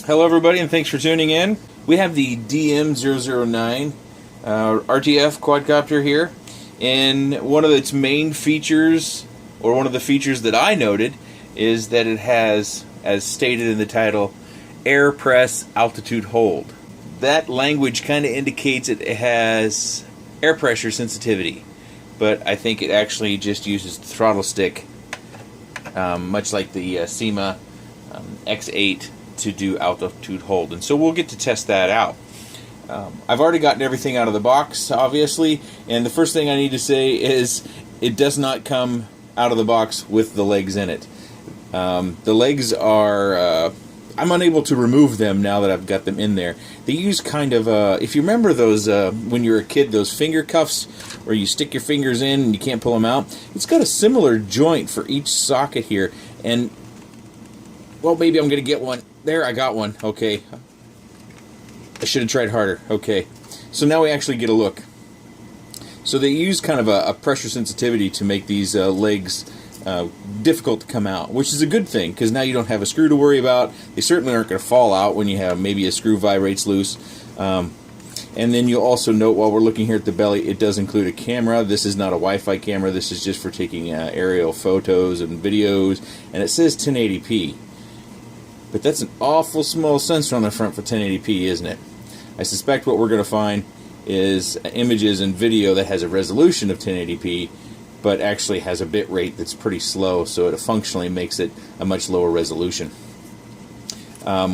Hello everybody and thanks for tuning in. We have the DM009 RTF quadcopter here, and one of its main features, or one of the features that I noted, is that it has, as stated in the title, air press altitude hold. That language kind of indicates it has air pressure sensitivity, but I think it actually just uses the throttle stick, much like the SEMA X8, to do altitude hold. And so we'll get to test that out. I've already gotten everything out of the box, obviously, and the first thing I need to say is it does not come out of the box with the legs in it. The legs are, I'm unable to remove them now that I've got them in there. They use kind of, if you remember those, when you were a kid, those finger cuffs where you stick your fingers in and you can't pull them out? It's got a similar joint for each socket here, and, well, maybe I'm going to get one. There, I got one. Okay. I should have tried harder. Okay. So now we actually get a look. So they use kind of a pressure sensitivity to make these legs difficult to come out, which is a good thing, because now you don't have a screw to worry about. They certainly aren't going to fall out when you have maybe a screw vibrates loose. And then you'll also note, while we're looking here at the belly, it does include a camera. This is not a Wi-Fi camera. This is just for taking aerial photos and videos. And it says 1080p. But that's an awful small sensor on the front for 1080p, isn't it? I suspect what we're going to find is images and video that has a resolution of 1080p, but actually has a bit rate that's pretty slow, so it functionally makes it a much lower resolution.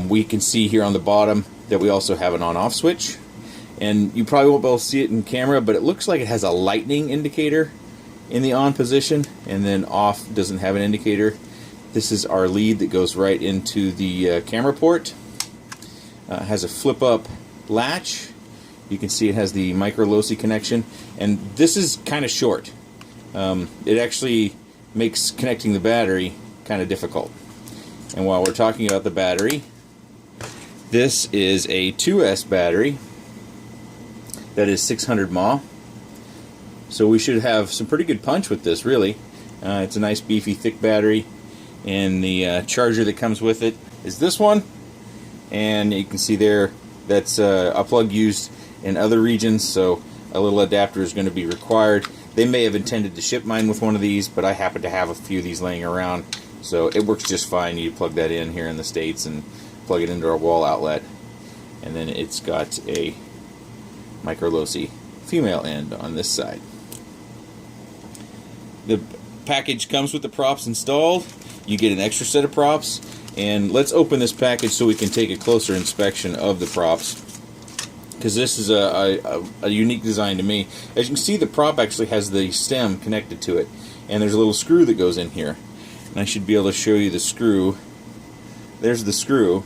We can see here on the bottom that we also have an on-off switch, and you probably won't be able to see it in camera, but it looks like it has a lightning indicator in the on position, and then off doesn't have an indicator. This is our lead that goes right into the camera port. It has a flip-up latch. You can see it has the micro loci connection, and this is kind of short. It actually makes connecting the battery kind of difficult. And while we're talking about the battery, this is a 2S battery that is 600 mAh. So we should have some pretty good punch with this, really. It's a nice beefy thick battery. And the charger that comes with it is this one, and you can see there that's a plug used in other regions, so a little adapter is going to be required. They may have intended to ship mine with one of these, but I happen to have a few of these laying around, so it works just fine. You plug that in here in the States and plug it into our wall outlet, and then it's got a micro loci female end on this side. The package comes with the props installed. You get an extra set of props, and let's open this package so we can take a closer inspection of the props, because this is a unique design to me. As you can see, the prop actually has the stem connected to it, and there's a little screw that goes in here, and I should be able to show you the screw. There's the screw.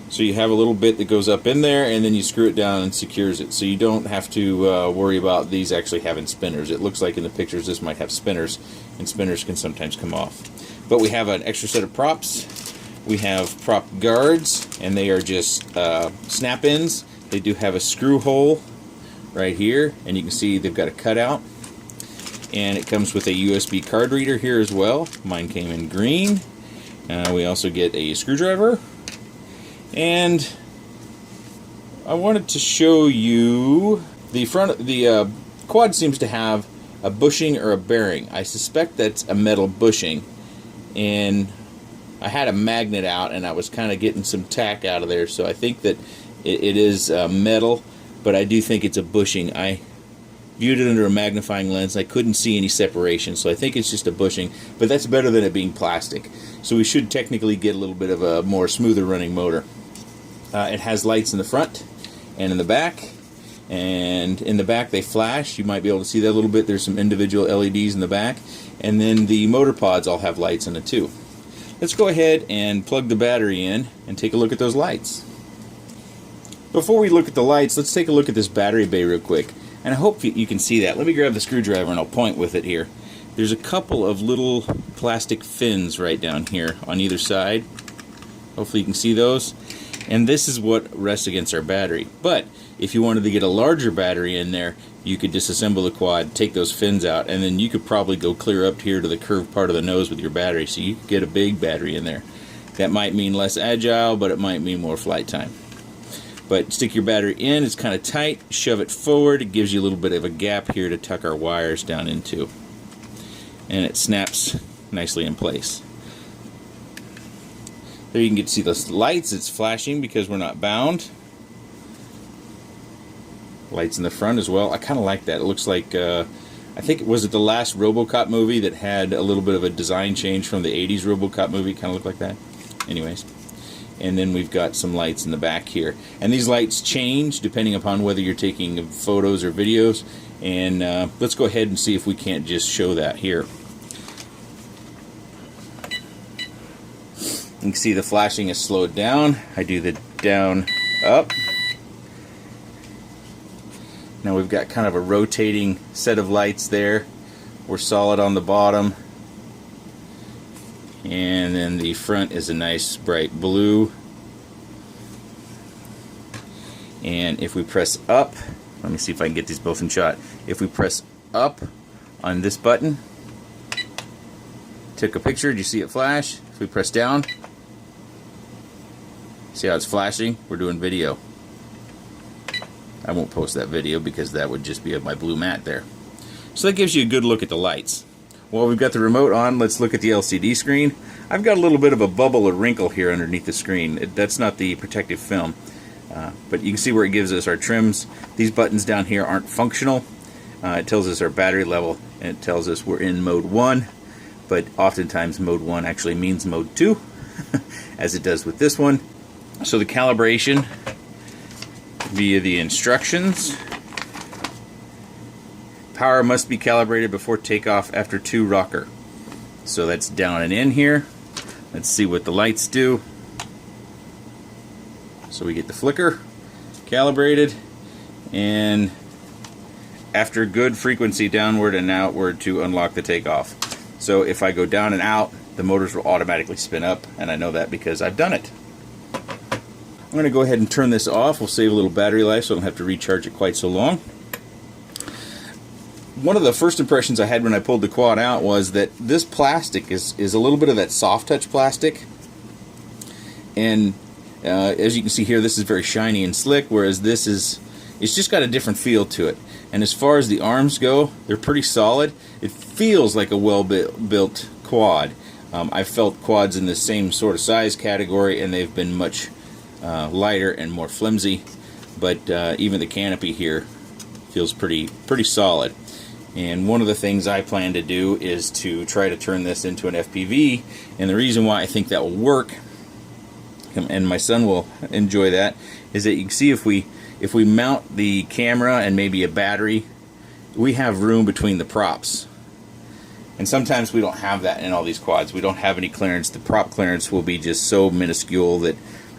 So you have a little bit that goes up in there, and then you screw it down and secures it, so you don't have to worry about these actually having spinners. It looks like in the pictures this might have spinners, and spinners can sometimes come off. But we have an extra set of props. We have prop guards, and they are just snap-ins. They do have a screw hole right here, and you can see they've got a cutout. And it comes with a USB card reader here as well. Mine came in green. We also get a screwdriver. And I wanted to show you the front. The quad seems to have a bushing or a bearing. I suspect that's a metal bushing. And I had a magnet out, and I was kind of getting some tack out of there, so I think that it is metal, but I do think it's a bushing. I viewed it under a magnifying lens. I couldn't see any separation, so I think it's just a bushing, but that's better than it being plastic. So we should technically get a little bit of a more smoother running motor. It has lights in the front and in the back, and in the back they flash. You might be able to see that a little bit. There's some individual LEDs in the back, and then the motor pods all have lights in it too. Let's go ahead and plug the battery in and take a look at those lights. Before we look at the lights, let's take a look at this battery bay real quick, and I hope you can see that. Let me grab the screwdriver and I'll point with it here. There's a couple of little plastic fins right down here on either side. Hopefully you can see those. And this is what rests against our battery. But if you wanted to get a larger battery in there, you could disassemble the quad, take those fins out, and then you could probably go clear up here to the curved part of the nose with your battery, so you could get a big battery in there. That might mean less agile, but it might mean more flight time. But stick your battery in, it's kind of tight, shove it forward, it gives you a little bit of a gap here to tuck our wires down into. And it snaps nicely in place. There you can get to see the lights, it's flashing because we're not bound. Lights in the front as well. I kind of like that. It looks like, I think it was the last RoboCop movie that had a little bit of a design change from the 80s RoboCop movie, kind of looked like that. Anyways. And then we've got some lights in the back here. And these lights change depending upon whether you're taking photos or videos. And let's go ahead and see if we can't just show that here. You can see the flashing is slowed down. I do the down, up. Now we've got kind of a rotating set of lights there. We're solid on the bottom. And then the front is a nice bright blue. And if we press up, let me see if I can get these both in shot. If we press up on this button, took a picture, did you see it flash? If we press down, see how it's flashing? We're doing video. I won't post that video because that would just be my blue mat there. So that gives you a good look at the lights. While we've got the remote on, let's look at the LCD screen. I've got a little bit of a bubble or wrinkle here underneath the screen. That's not the protective film. But you can see where it gives us our trims. These buttons down here aren't functional. It tells us our battery level, and it tells us we're in mode 1. But oftentimes mode 1 actually means mode 2, as it does with this one. So the calibration via the instructions. Power must be calibrated before takeoff after 2 rocker. So that's down and in here. Let's see what the lights do. So we get the flicker calibrated, and after good frequency downward and outward to unlock the takeoff. So if I go down and out, the motors will automatically spin up, and I know that because I've done it. I'm going to go ahead and turn this off. We'll save a little battery life so I don't have to recharge it quite so long. One of the first impressions I had when I pulled the quad out was that this plastic is a little bit of that soft touch plastic, and as you can see here, this is very shiny and slick, whereas this it's just got a different feel to it. And as far as the arms go, they're pretty solid. It feels like a well-built quad. I've felt quads in the same sort of size category, and they've been much lighter and more flimsy, but even the canopy here feels pretty solid. And one of the things I plan to do is to try to turn this into an FPV, and the reason why I think that will work, and my son will enjoy that, is that you can see if we mount the camera and maybe a battery, we have room between the props. And sometimes we don't have that in all these quads. We don't have any clearance. The prop clearance will be just so minuscule that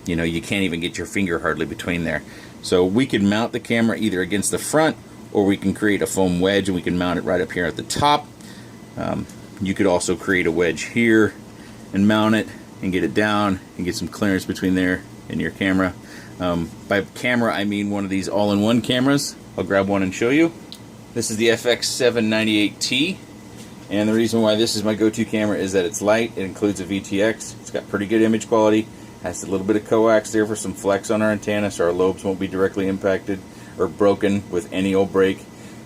you can't even get your finger hardly between there. So we could mount the camera either against the front, or we can create a foam wedge and we can mount it right up here at the top. You could also create a wedge here and mount it and get it down and get some clearance between there and your camera. By camera I mean one of these all-in-one cameras. I'll grab one and show you. This is the FX798T, and the reason why this is my go-to camera is that it's light. It includes a VTX. It's got pretty good image quality. Has a little bit of coax there for some flex on our antenna so our lobes won't be directly impacted or broken with any old break.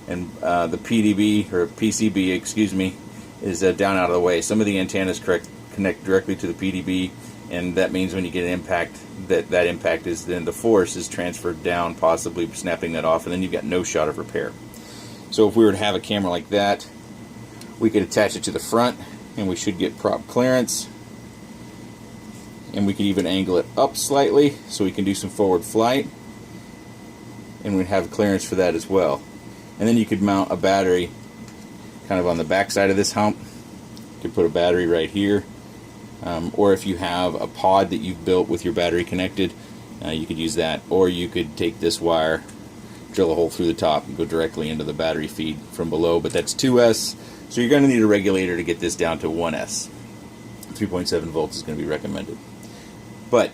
And the PDB, or PCB, excuse me, is down out of the way. Some of the antennas connect directly to the PDB, and that means when you get an impact, that impact is then the force is transferred down, possibly snapping that off, and then you've got no shot of repair. So if we were to have a camera like that, we could attach it to the front, and we should get prop clearance. And we could even angle it up slightly so we can do some forward flight, and we'd have clearance for that as well. And then you could mount a battery kind of on the back side of this hump. You could put a battery right here, or if you have a pod that you've built with your battery connected, you could use that, or you could take this wire, drill a hole through the top, and go directly into the battery feed from below. But that's 2S, so you're going to need a regulator to get this down to 1S. 3.7 volts is going to be recommended. But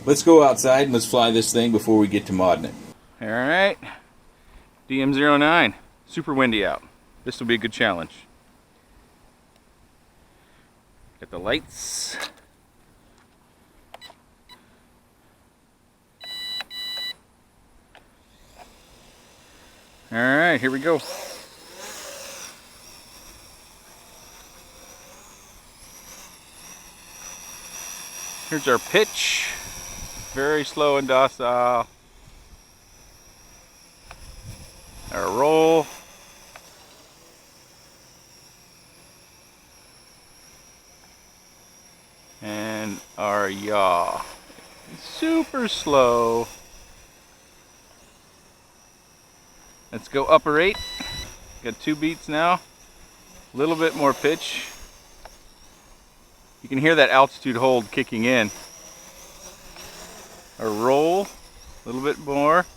let's go outside and let's fly this thing before we get to modding it. Alright, DM09, super windy out. This will be a good challenge. Got the lights. All right, here we go. Here's our pitch. Very slow and docile. Our roll. And our yaw. Super slow. Let's go upper 8. Got 2 beats now. A little bit more pitch. You can hear that altitude hold kicking in. A roll, a little bit more.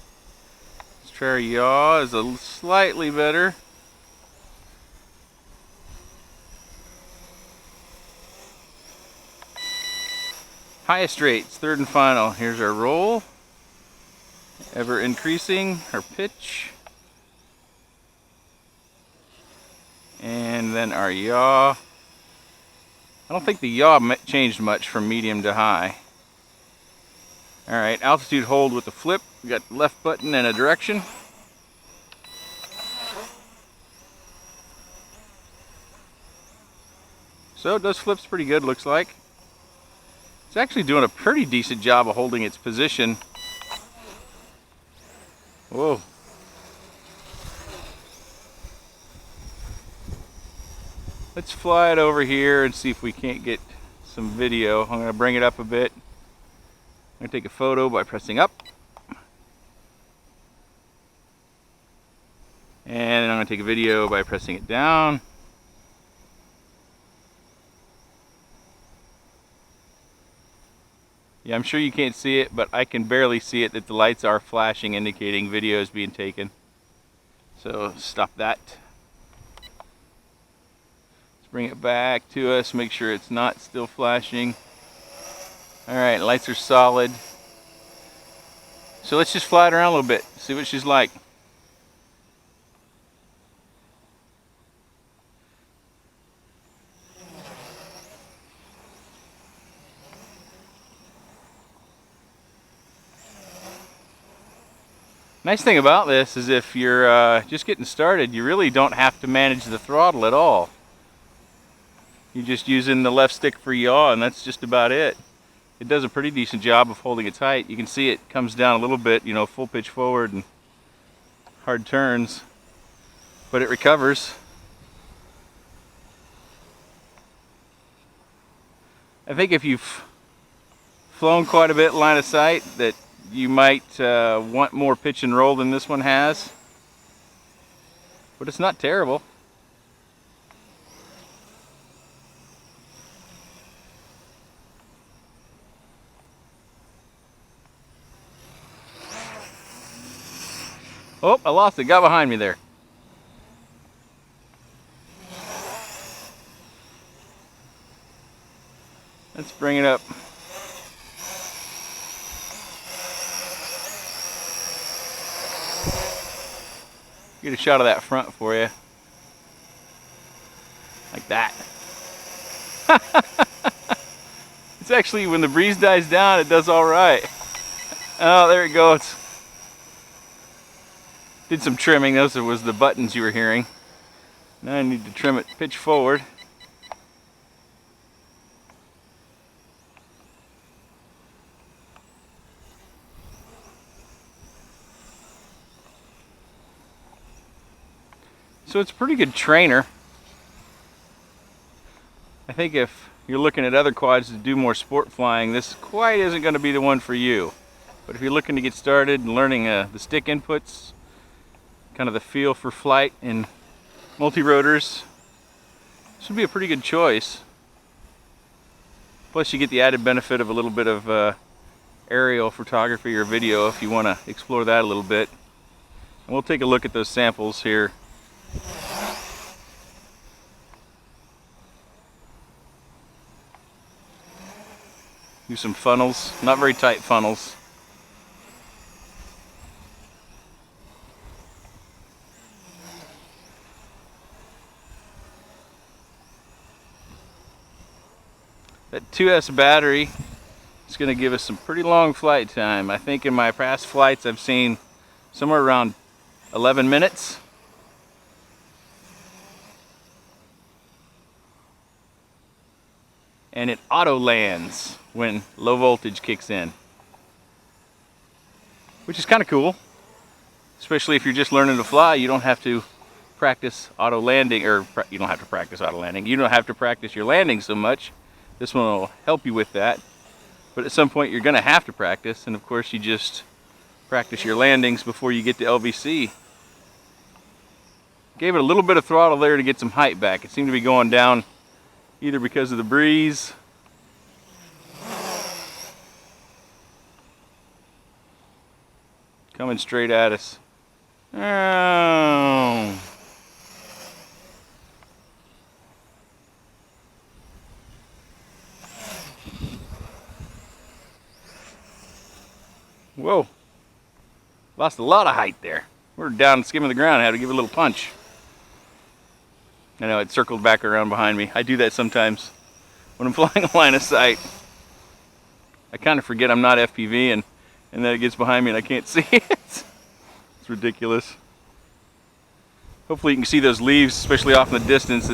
Let's try our yaw, is a slightly better. Highest rates, 3rd and final. Here's our roll. Ever increasing, our pitch. And then our yaw. I don't think the yaw changed much from medium to high. Alright, altitude hold with the flip. We got the left button and a direction. So it does flips pretty good, looks like. It's actually doing a pretty decent job of holding its position. Whoa. Let's fly it over here and see if we can't get some video. I'm going to bring it up a bit. I'm going to take a photo by pressing up. And I'm going to take a video by pressing it down. Yeah, I'm sure you can't see it, but I can barely see it that the lights are flashing, indicating video is being taken. So stop that. Bring it back to us, make sure it's not still flashing. Alright, lights are solid. So let's just fly it around a little bit, see what she's like. Nice thing about this is if you're just getting started, you really don't have to manage the throttle at all. You're just using the left stick for yaw, and that's just about it. It does a pretty decent job of holding its height. You can see it comes down a little bit, you know, full pitch forward and hard turns, but it recovers. I think if you've flown quite a bit line of sight, that you might want more pitch and roll than this one has, but it's not terrible. Oh, I lost it. Got behind me there. Let's bring it up. Get a shot of that front for you. Like that. It's actually, when the breeze dies down, it does all right. Oh, there it goes. Did some trimming. Those was the buttons you were hearing. Now I need to trim it, pitch forward. So it's a pretty good trainer. I think if you're looking at other quads to do more sport flying, this quite isn't going to be the one for you. But if you're looking to get started and learning the stick inputs, kind of the feel for flight and multi-rotors, this would be a pretty good choice. Plus you get the added benefit of a little bit of aerial photography or video if you want to explore that a little bit. And we'll take a look at those samples here. Do some funnels, not very tight funnels. That 2S battery is going to give us some pretty long flight time. I think in my past flights I've seen somewhere around 11 minutes. And it auto lands when low voltage kicks in, which is kind of cool, especially if you're just learning to fly. You don't have to practice auto landing, or you don't have to practice auto landing. You don't have to practice your landing so much. This one will help you with that, but at some point you're going to have to practice, and of course you just practice your landings before you get to LVC. Gave it a little bit of throttle there to get some height back. It seemed to be going down either because of the breeze coming straight at us. Oh. Whoa. Lost a lot of height there. We're down skimming the ground. I had to give it a little punch. I know it circled back around behind me. I do that sometimes when I'm flying a line of sight. I kind of forget I'm not FPV, and then it gets behind me and I can't see it. It's ridiculous. Hopefully you can see those leaves, especially off in the distance.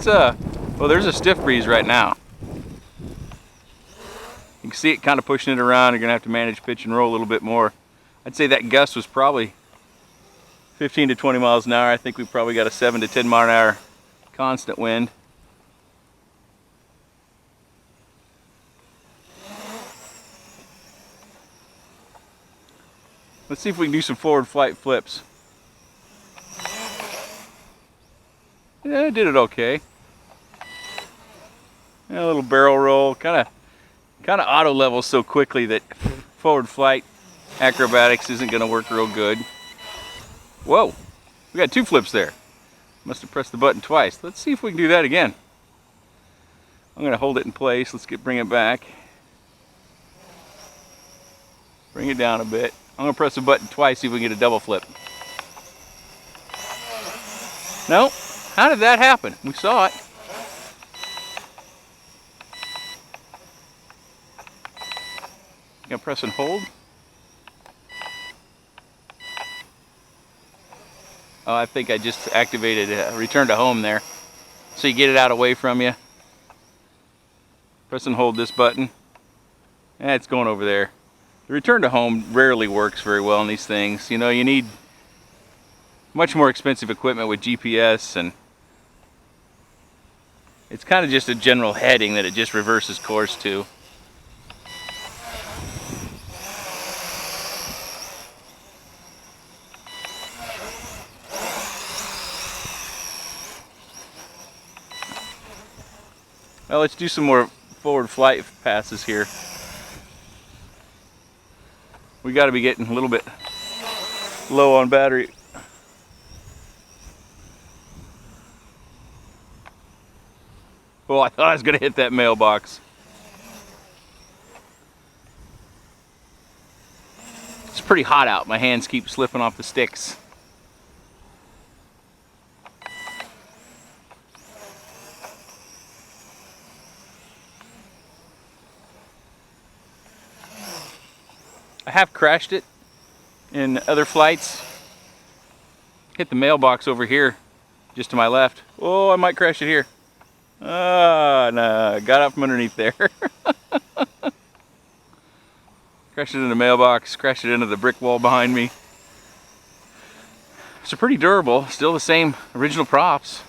Well, there's a stiff breeze right now. You can see it kind of pushing it around. You're gonna have to manage pitch and roll a little bit more. I'd say that gust was probably 15 to 20 miles an hour. I think we probably got a 7 to 10 mile an hour constant wind. Let's see if we can do some forward flight flips. Yeah, I did it okay. Yeah, a little barrel roll, kind of auto levels so quickly that forward flight acrobatics isn't going to work real good. Whoa, we got 2 flips there. Must have pressed the button twice. Let's see if we can do that again. I'm going to hold it in place. Bring it back. Bring it down a bit. I'm going to press the button twice, see if we can get a double flip. No? How did that happen? We saw it. Gonna press and hold. Oh, I think I just activated return to home there. So you get it out away from you. Press and hold this button. And it's going over there. The return to home rarely works very well in these things. You know, you need much more expensive equipment with GPS, and it's kind of just a general heading that it just reverses course to. Well, let's do some more forward flight passes here. We got to be getting a little bit low on battery. Oh, I thought I was going to hit that mailbox. It's pretty hot out. My hands keep slipping off the sticks. I have crashed it in other flights. Hit the mailbox over here, just to my left. Oh, I might crash it here. Ah, no, got out from underneath there. Crashed it in the mailbox, crashed it into the brick wall behind me. It's pretty durable, still the same original props.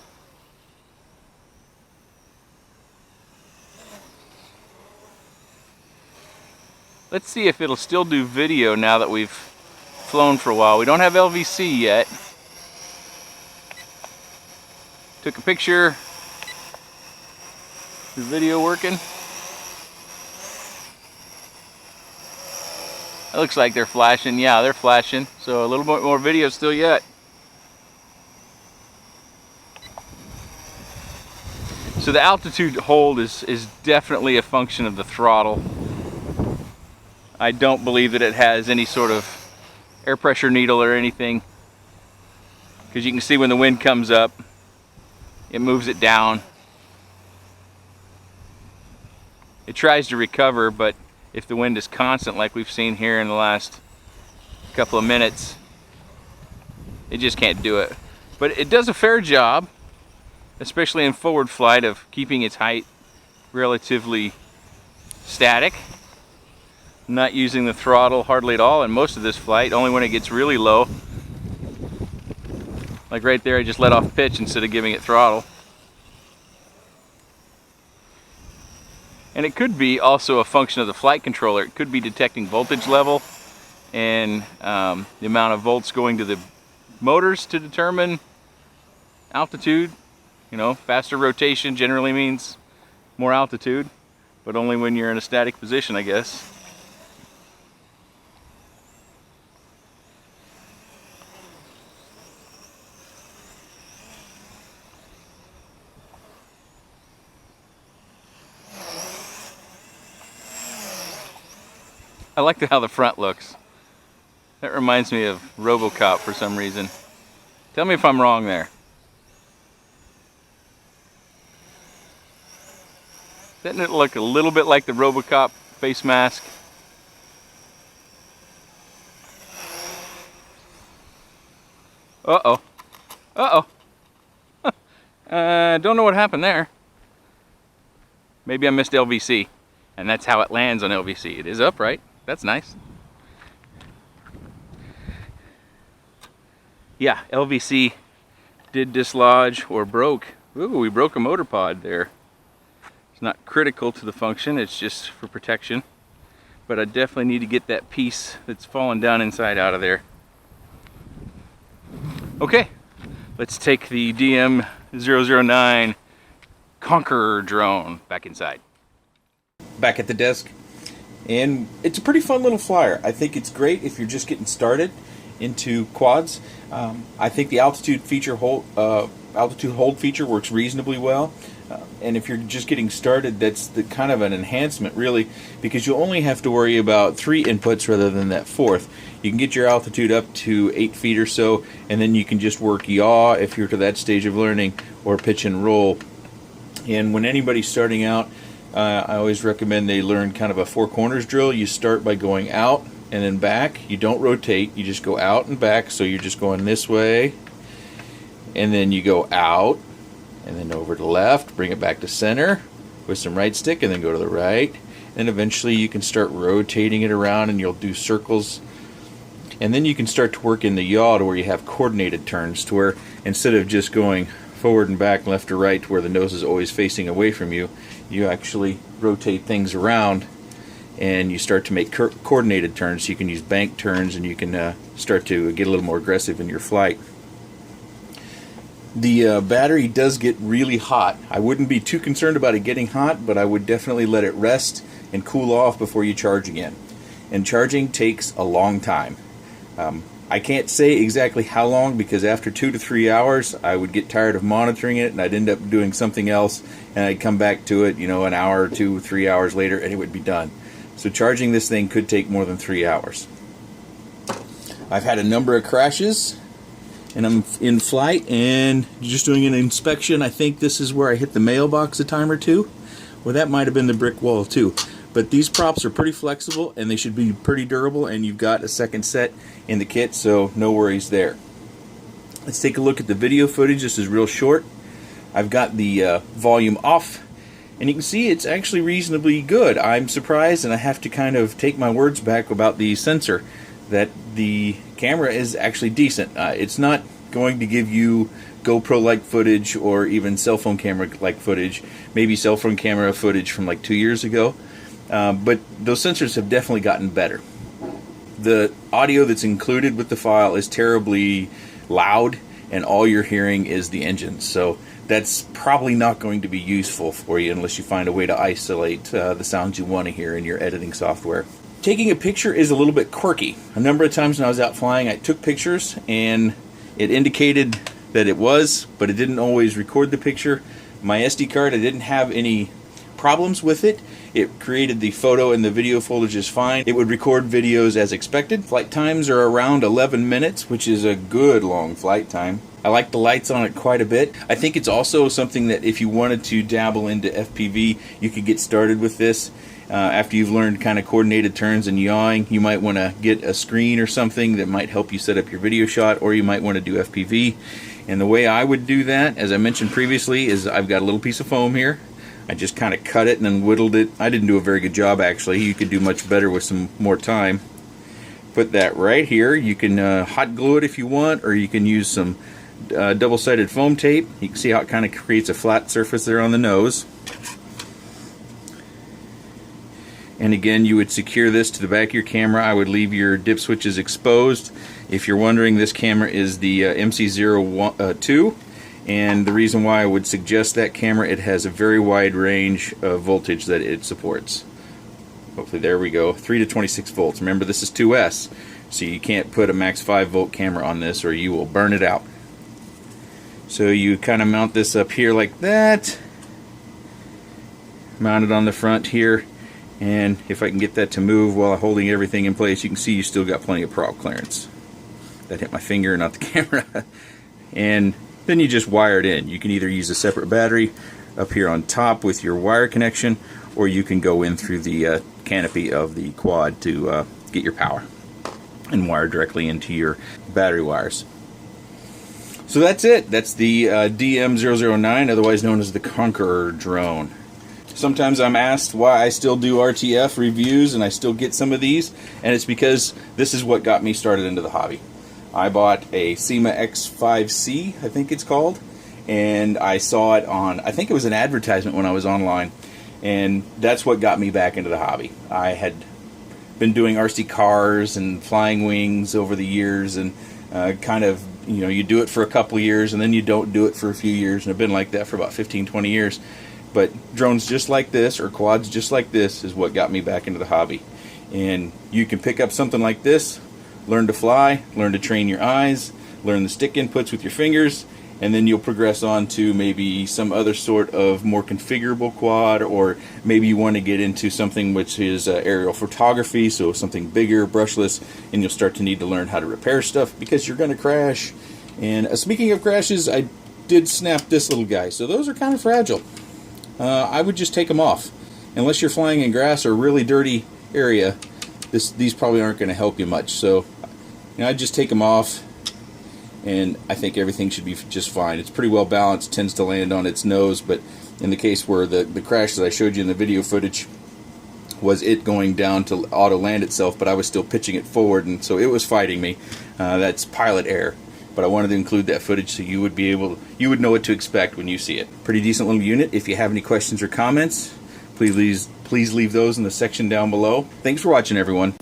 Let's see if it'll still do video now that we've flown for a while. We don't have LVC yet. Took a picture. Is video working? It looks like they're flashing. Yeah, they're flashing. So a little bit more video still yet. So the altitude hold is definitely a function of the throttle. I don't believe that it has any sort of air pressure needle or anything, because you can see when the wind comes up, it moves it down. It tries to recover, but if the wind is constant like we've seen here in the last couple of minutes, It just can't do it. But it does a fair job, especially in forward flight, of keeping its height relatively static. Not using the throttle hardly at all in most of this flight, only when it gets really low. Like right there, I just let off pitch instead of giving it throttle. And it could be also a function of the flight controller. It could be detecting voltage level and the amount of volts going to the motors to determine altitude. You know, faster rotation generally means more altitude, but only when you're in a static position, I guess. I like how the front looks. That reminds me of RoboCop for some reason. Tell me if I'm wrong there. Doesn't it look a little bit like the RoboCop face mask? Uh-oh. Uh-oh. Don't know what happened there. Maybe I missed LVC, and that's how it lands on LVC. It is upright. That's nice. Yeah, LVC did dislodge or broke. Ooh, we broke a motor pod there. It's not critical to the function, it's just for protection. But I definitely need to get that piece that's fallen down inside out of there. Okay, let's take the DM-009 Conqueror drone back inside. Back at the desk. And it's a pretty fun little flyer. I think it's great if you're just getting started into quads. I think the altitude hold feature works reasonably well. And if you're just getting started, that's the kind of an enhancement, really, because you only have to worry about 3 inputs rather than that 4th. You can get your altitude up to 8 feet or so, and then you can just work yaw if you're to that stage of learning, or pitch and roll. And when anybody's starting out, I always recommend they learn kind of a 4 corners drill. You start by going out and then back. You don't rotate, you just go out and back, so you're just going this way, and then you go out and then over to the left, bring it back to center with some right stick, and then go to the right, and eventually you can start rotating it around and you'll do circles, and then you can start to work in the yaw to where you have coordinated turns, to where instead of just going forward and back, left to right, to where the nose is always facing away from you, you actually rotate things around and you start to make coordinated turns. So you can use bank turns, and you can start to get a little more aggressive in your flight. The battery does get really hot. I wouldn't be too concerned about it getting hot, but I would definitely let it rest and cool off before you charge again. And charging takes a long time. I can't say exactly how long, because after 2 to 3 hours I would get tired of monitoring it and I'd end up doing something else, and I'd come back to it, you know, an hour or 2 or 3 hours later, and it would be done. So charging this thing could take more than 3 hours. I've had a number of crashes, and I'm in flight and just doing an inspection. I think this is where I hit the mailbox a time or two. Well, that might have been the brick wall too. But these props are pretty flexible and they should be pretty durable, and you've got a second set in the kit, so no worries there. Let's take a look at the video footage. This is real short. I've got the volume off, and you can see it's actually reasonably good. I'm surprised, and I have to kind of take my words back about the sensor, that the camera is actually decent. It's not going to give you GoPro-like footage or even cell phone camera-like footage, maybe cell phone camera footage from like 2 years ago. But those sensors have definitely gotten better. The audio that's included with the file is terribly loud, and all you're hearing is the engine. So that's probably not going to be useful for you unless you find a way to isolate the sounds you want to hear in your editing software. Taking a picture is a little bit quirky. A number of times when I was out flying, I took pictures and it indicated that it was, but it didn't always record the picture. My SD card, I didn't have any problems with it. It created the photo and the video folder just fine. It would record videos as expected. Flight times are around 11 minutes, which is a good long flight time. I like the lights on it quite a bit. I think it's also something that if you wanted to dabble into FPV, you could get started with this. After you've learned kind of coordinated turns and yawing, you might want to get a screen or something that might help you set up your video shot, or you might want to do FPV. And the way I would do that, as I mentioned previously, is I've got a little piece of foam here. I just kind of cut it and then whittled it. I didn't do a very good job, actually. You could do much better with some more time. Put that right here. You can hot glue it if you want, or you can use some double-sided foam tape. You can see how it kind of creates a flat surface there on the nose. And again, you would secure this to the back of your camera. I would leave your dip switches exposed. If you're wondering, this camera is the MC02, and the reason why I would suggest that camera, it has a very wide range of voltage that it supports. Hopefully, there we go, 3 to 26 volts. Remember, this is 2S, so you can't put a max 5 volt camera on this or you will burn it out. So you kind of mount this up here like that, mount it on the front here. And if I can get that to move while holding everything in place, you can see you still got plenty of prop clearance. That hit my finger, not the camera. And then you just wire it in. You can either use a separate battery up here on top with your wire connection, or you can go in through the canopy of the quad to get your power and wire directly into your battery wires. So that's it. That's the DM009, otherwise known as the Conqueror drone. Sometimes I'm asked why I still do RTF reviews and I still get some of these, and it's because this is what got me started into the hobby. I bought a Syma X5C, I think it's called, and I saw it on, I think it was an advertisement when I was online, and that's what got me back into the hobby. I had been doing RC cars and flying wings over the years, and kind of, you know, you do it for a couple years and then you don't do it for a few years, and I've been like that for about 15-20 years. But drones just like this, or quads just like this, is what got me back into the hobby. And you can pick up something like this, learn to fly, learn to train your eyes, learn the stick inputs with your fingers, and then you'll progress on to maybe some other sort of more configurable quad, or maybe you want to get into something which is aerial photography, so something bigger, brushless, and you'll start to need to learn how to repair stuff because you're going to crash. And speaking of crashes, I did snap this little guy, so those are kind of fragile. I would just take them off. Unless you're flying in grass or a really dirty area, these probably aren't going to help you much. So, you know, I'd just take them off, and I think everything should be just fine. It's pretty well balanced, tends to land on its nose, but in the case where the crash that I showed you in the video footage was it going down to auto land itself, but I was still pitching it forward, and so it was fighting me. That's pilot error. But I wanted to include that footage so you would know what to expect when you see it. Pretty decent little unit. If you have any questions or comments, please leave those in the section down below. Thanks for watching, everyone.